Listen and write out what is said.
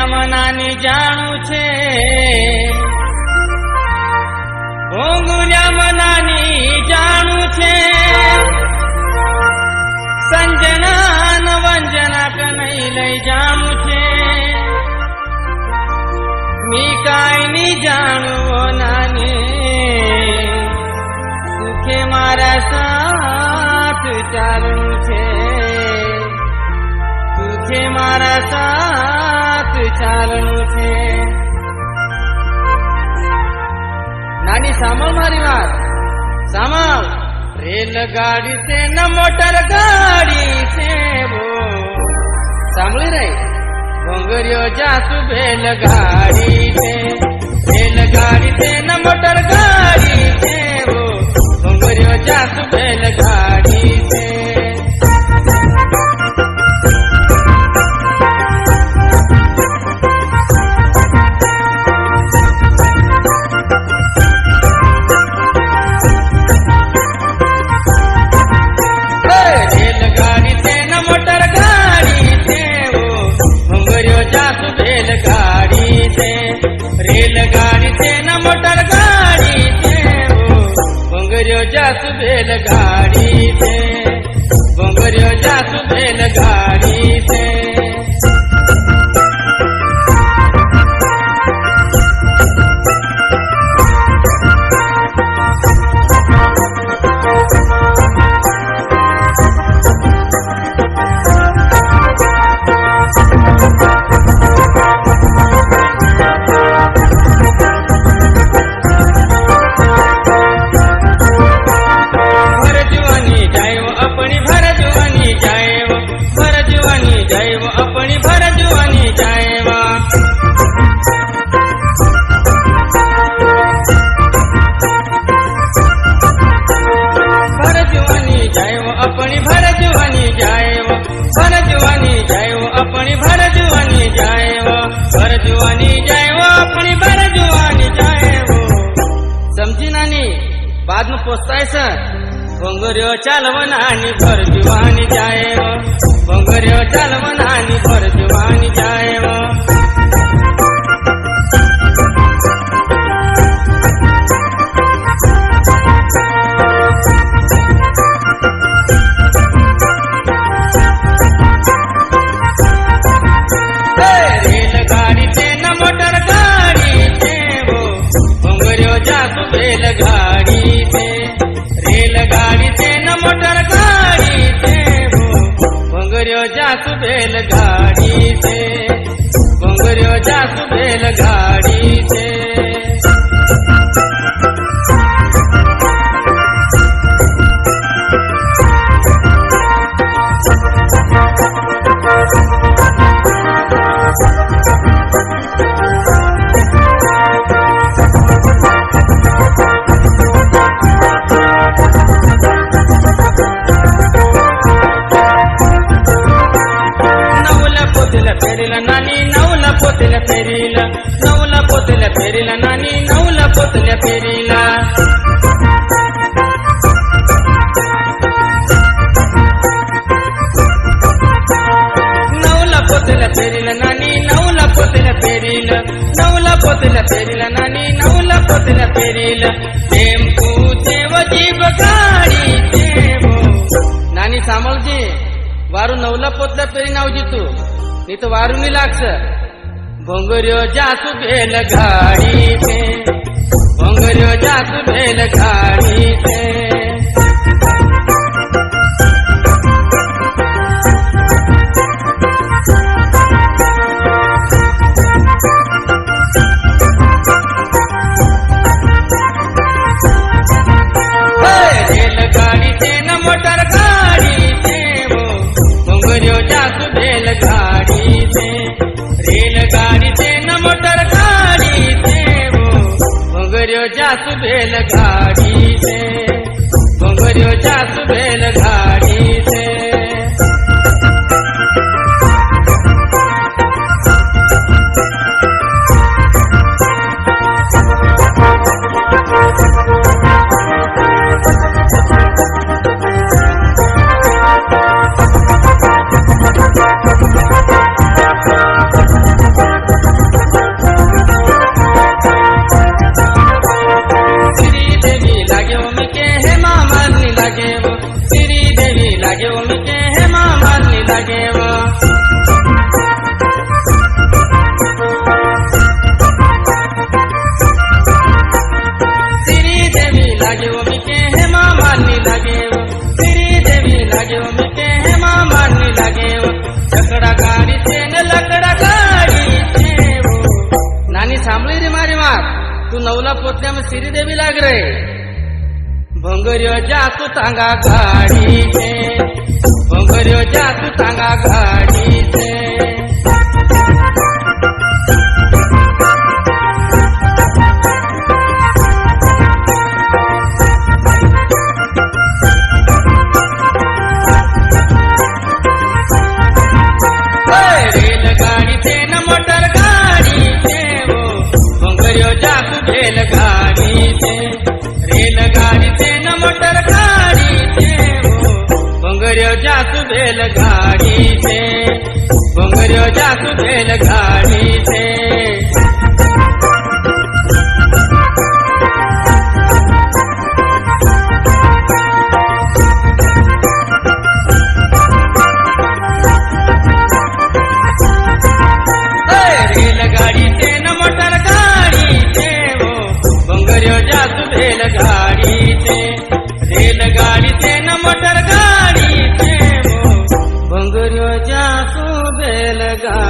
મનાની જાણું છે, ભોંગુલ્યા મનાની જાણું છે, સંજના ન વંજના કનઈ લઈ જાણું છે, મી કાંઈની જાણું નાની સુખે મારા સાથ ચાલવું છે, સુખે મારા સાથ ચાલવું છે. નાની સાંભળ મારી વાત, સાંભળ. રેલગાડી છે ન મોટર ગાડી છે, વો સાંભળી રહી. ભોંગર્યો જાસુ બેલગાડી છે, રેલગાડી છે ન મોટર ગાડી છે, વો ભોંગર્યો જાસુ બેલગાડી છે. રેલગાડી છે ન મોટર ગાડી છે, ભોંગર્યો જાસુ બેલગાડી છે, ભોંગર્યો જાસુ બેલગાડી છે. બાદનું પોસ્તાય છે. ભોંગર્યો ચાલવનાની ભર જુવાની જાય, ભોંગર્યો ચાલવનાની ભર જુવાની જાય. રેલગાડી છે ન મોટર ગાડી છે, ભોંગર્યો જાસુ બેલગાડી છે, રેલગાડી છે ન મોટર ગાડી છે, ભોંગર્યો જાસુ બેલગાડી છે, ભોંગર્યો જાસુ બેલગાડી છે. नानी नवला पोतल्या फेरीला, नवला पोतल्या फेरीला, नानी नवला पोतल्या फेरीला. नवला पोतल्या फेरीला, नानी नवला पोतल्या फेरीला, नवला पोतल्या फेरीला, नानी नवला पोतल्या फेरीला. टेम्पू છે વજીબ ગાડી છે, નાની સાંભળજે. વારું નવલા પોતल्या फेरी નાવજી તું, नहीं तो वारू नहीं लागस. भोंगर्यो जासू बेलगाडी છે, भोंगर्यो जासू बेलगाडी છે. રેલગાડી છે ન મોટર ગાડી છે, ભોંગર્યો જાસુ બેલગાડી છે, રેલગાડી છે ન મોટર ગાડી છે, ભોંગર્યો જાસુ બેલગાડી છે, ભોંગર્યો જાસુ બેલગાડી છે. लागे वो श्री देवी लागे वो मिटे हेमा मालिनी लागे वो छकड़ा गाड़ी से न लकड़ा गाड़ी से वो नानी सांभळी रे मारी मात तू नवला पोतल्या में श्री देवी लाग रे भोंगरियो जातू तांगा गाड़ी से भोंगरियो जातू तांगा गाड़ी से रेलगाड़ी से न मोटर गाड़ी से वो भोंगरियो जातू बैलगाड़ी से रेलगाड़ी से न मोटर गाड़ी से वो भोंगरियो जातू बैलगाड़ी से भोंगरियो जातू बैलगाड़ी से रेलगाड़ी से न मोटर गाड़ी से वो भोंगरियो जातू बैलगाड़ी से रेलगाड़ी से न मोटर गाड़ी से वो भोंगरियो जातू बैलगाड़ी